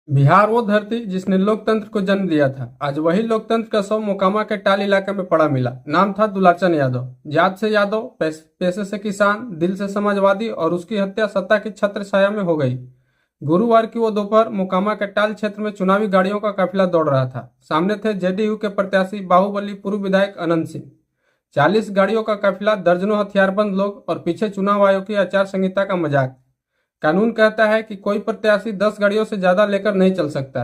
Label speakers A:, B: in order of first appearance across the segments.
A: बिहार वो धरती जिसने लोकतंत्र को जन्म दिया था। आज वही लोकतंत्र का शव मोकामा के टाल इलाके में पड़ा मिला। नाम था दुलाचन यादव। जात से यादव, पेशे से किसान, दिल से समाजवादी, और उसकी हत्या सत्ता की छत्र छाया में हो गई। गुरुवार की वो दोपहर मोकामा के टाल क्षेत्र में चुनावी गाड़ियों का काफिला दौड़ रहा था। सामने थे जेडीयू के प्रत्याशी बाहुबली पूर्व विधायक अनंत सिंह। 40 गाड़ियों का काफिला, दर्जनों हथियारबंद लोग, और पीछे चुनाव आयोग की आचार संहिता का मजाक। कानून कहता है कि कोई प्रत्याशी 10 गाड़ियों से ज्यादा लेकर नहीं चल सकता,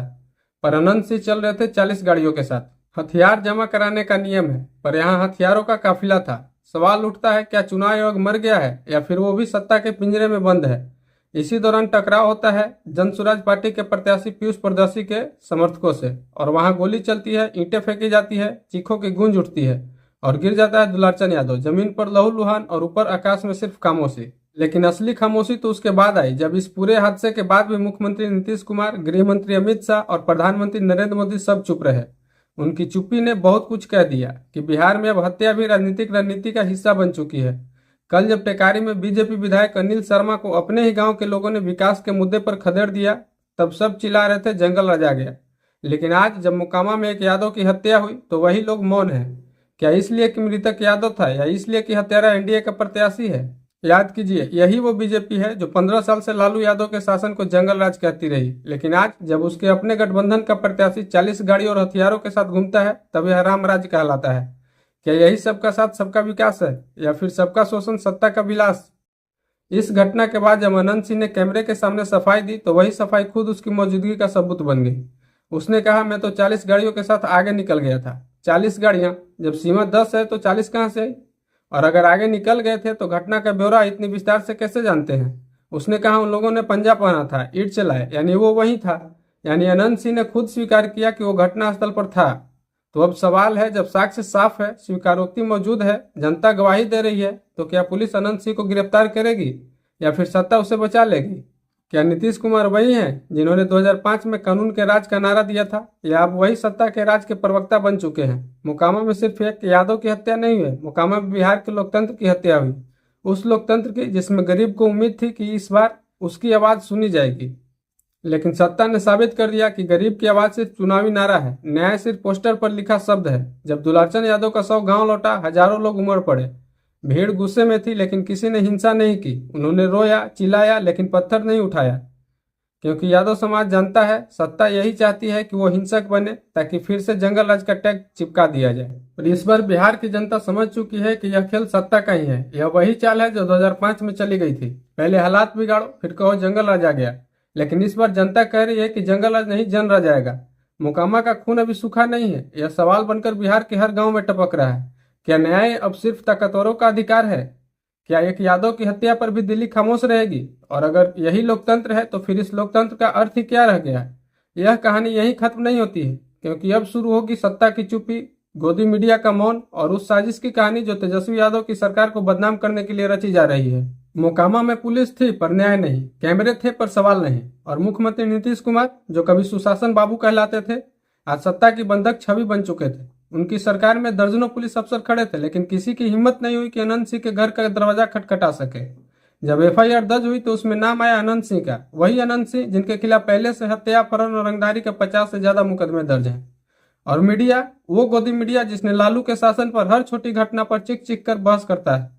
A: पर अनंत सिंह चल रहे थे 40 गाड़ियों के साथ। हथियार जमा कराने का नियम है, पर यहाँ हथियारों का काफिला था। सवाल उठता है, क्या चुनाव आयोग मर गया है या फिर वो भी सत्ता के पिंजरे में बंद है। इसी दौरान टकराव होता है जनसुराज पार्टी के प्रत्याशी पीयूष प्रदर्शी के समर्थकों से, और वहां गोली चलती है, ईंटें फेंकी जाती है, चीखों की गूंज उठती है, और गिर जाता है दुलाचन यादव। जमीन पर लहूलुहान और ऊपर आकाश में सिर्फ खामोशी। लेकिन असली खामोशी तो उसके बाद आई, जब इस पूरे हादसे के बाद भी मुख्यमंत्री नीतीश कुमार, गृह मंत्री अमित शाह और प्रधानमंत्री नरेंद्र मोदी सब चुप रहे। उनकी चुप्पी ने बहुत कुछ कह दिया कि बिहार में अब हत्या भी राजनीतिक रणनीति का हिस्सा बन चुकी है। कल जब टेकारी में बीजेपी विधायक अनिल शर्मा को अपने ही गांव के लोगों ने विकास के मुद्दे पर खदेड़ दिया, तब सब चिल्ला रहे थे जंगल राजा गया। लेकिन आज जब मोकामा में एक यादव की हत्या हुई तो वही लोग मौन है। क्या इसलिए कि मृतक यादव था, या इसलिए कि हत्यारा एनडीए का प्रत्याशी है? याद कीजिए, यही वो बीजेपी है जो 15 साल से लालू यादव के शासन को जंगल राज कहती रही। लेकिन आज जब उसके अपने गठबंधन का प्रत्याशी 40 गाड़ी और हथियारों के साथ घूमता है, तब यह राम राज्य कहलाता है। क्या यही सबका साथ सबका विकास है, या फिर सबका शोषण सत्ता का विलास? इस घटना के बाद जब अनंत सिंह ने कैमरे के सामने सफाई दी, तो वही सफाई खुद उसकी मौजूदगी का सबूत बन गई। उसने कहा, मैं तो 40 गाड़ियों के साथ आगे निकल गया था। 40 गाड़ियां, जब सीमा 10 है तो 40 कहां से आई? और अगर आगे निकल गए थे तो घटना का ब्यौरा इतनी विस्तार से कैसे जानते हैं? उसने कहा, उन लोगों ने पंजा पहना था, ईंट चलाए, यानी वो वही था। यानी अनंत सिंह ने खुद स्वीकार किया कि वो घटनास्थल पर था। तो अब सवाल है, जब साक्ष्य साफ है, स्वीकारोक्ति मौजूद है, जनता गवाही दे रही है, तो क्या पुलिस अनंत सिंह को गिरफ्तार करेगी, या फिर सत्ता उसे बचा लेगी? क्या नीतीश कुमार वही हैं जिन्होंने 2005 में कानून के राज का नारा दिया था, या अब वही सत्ता के राज के प्रवक्ता बन चुके हैं? मोकामा में सिर्फ एक यादव की हत्या नहीं हुई, मोकामा में बिहार के लोकतंत्र की हत्या हुई। उस लोकतंत्र की जिसमें गरीब को उम्मीद थी कि इस बार उसकी आवाज सुनी जाएगी। लेकिन सत्ता ने साबित कर दिया कि गरीब की आवाज सिर्फ चुनावी नारा है, न्याय सिर्फ पोस्टर पर लिखा शब्द है। जब दुलाचन यादव का शव गांव लौटा, हजारों लोग उमड़ पड़े। भीड़ गुस्से में थी, लेकिन किसी ने हिंसा नहीं की। उन्होंने रोया, चिल्लाया, लेकिन पत्थर नहीं उठाया, क्योंकि यादव समाज जानता है सत्ता यही चाहती है कि वो हिंसक बने, ताकि फिर से जंगल राज का टैग चिपका दिया जाए। और इस बार बिहार की जनता समझ चुकी है कि यह खेल सत्ता का ही है। यह वही चाल है जो 2005 में चली गई थी। पहले हालात बिगाड़ो, फिर कहो जंगल राज आ गया। लेकिन इस बार जनता कह रही है कि जंगल राज नहीं, जन राज आएगा। मोकामा का खून अभी सूखा नहीं है। यह सवाल बनकर बिहार के हर गांव में टपक रहा है। क्या न्याय अब सिर्फ ताकतवरों का अधिकार है? क्या एक यादव की हत्या पर भी दिल्ली खामोश रहेगी? और अगर यही लोकतंत्र है, तो फिर इस लोकतंत्र का अर्थ ही क्या रह गया? यह कहानी यही खत्म नहीं होती है, क्योंकि अब शुरू होगी सत्ता की चुप्पी, गोदी मीडिया का मौन, और उस साजिश की कहानी जो तेजस्वी यादव की सरकार को बदनाम करने के लिए रची जा रही है। मोकामा में पुलिस थी पर न्याय नहीं, कैमरे थे पर सवाल नहीं, और मुख्यमंत्री नीतीश कुमार, जो कभी सुशासन बाबू कहलाते थे, आज सत्ता की बंधक छवि बन चुके थे। उनकी सरकार में दर्जनों पुलिस अफसर खड़े थे, लेकिन किसी की हिम्मत नहीं हुई कि अनंत सिंह के घर का दरवाजा खटखटा सके। जब एफआईआर दर्ज हुई तो उसमें नाम आया अनंत सिंह का, वही अनंत सिंह जिनके खिलाफ पहले से हत्या, अपहरण और रंगदारी के 50 से ज्यादा मुकदमे दर्ज हैं। और मीडिया, वो गोदी मीडिया जिसने लालू के शासन पर हर छोटी घटना पर चिक चिक कर बहस करता है।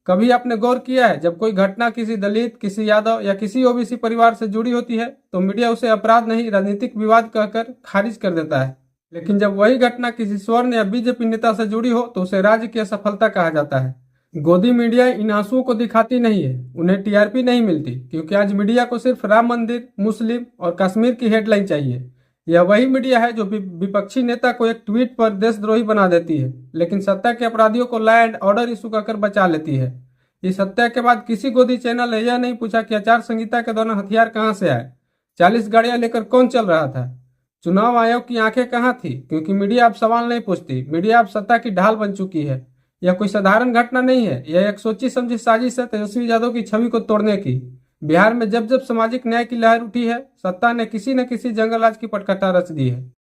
A: कभी आपने गौर किया है, जब कोई घटना किसी दलित, किसी यादव या किसी ओबीसी परिवार से जुड़ी होती है, तो मीडिया उसे अपराध नहीं, राजनीतिक विवाद कहकर खारिज कर देता है। लेकिन जब वही घटना किसी स्वर्ण या बीजेपी नेता से जुड़ी हो, तो उसे राज्य की असफलता कहा जाता है। गोदी मीडिया इन आंसुओं को दिखाती नहीं है, उन्हें टीआरपी नहीं मिलती, क्योंकि आज मीडिया को सिर्फ राम मंदिर, मुस्लिम और कश्मीर की हेडलाइन चाहिए। यह वही मीडिया है जो विपक्षी नेता को एक ट्वीट पर देशद्रोही बना देती है, लेकिन सत्ता के अपराधियों को लॉ एंड ऑर्डर इशू कर बचा लेती है। इस हत्या के बाद किसी गोदी चैनल ने यह नहीं पूछा कि आचार संहिता के दौरान हथियार कहां से आए, 40 गाड़ियां लेकर कौन चल रहा था, चुनाव आयोग की आंखें कहां थी? क्योंकि मीडिया अब सवाल नहीं पूछती, मीडिया अब सत्ता की ढाल बन चुकी है। यह कोई साधारण घटना नहीं है, यह एक सोची समझी साजिश है तेजस्वी यादव की छवि को तोड़ने की। बिहार में जब जब सामाजिक न्याय की लहर उठी है, सत्ता ने किसी न किसी जंगल राज की पटकथा रच दी है।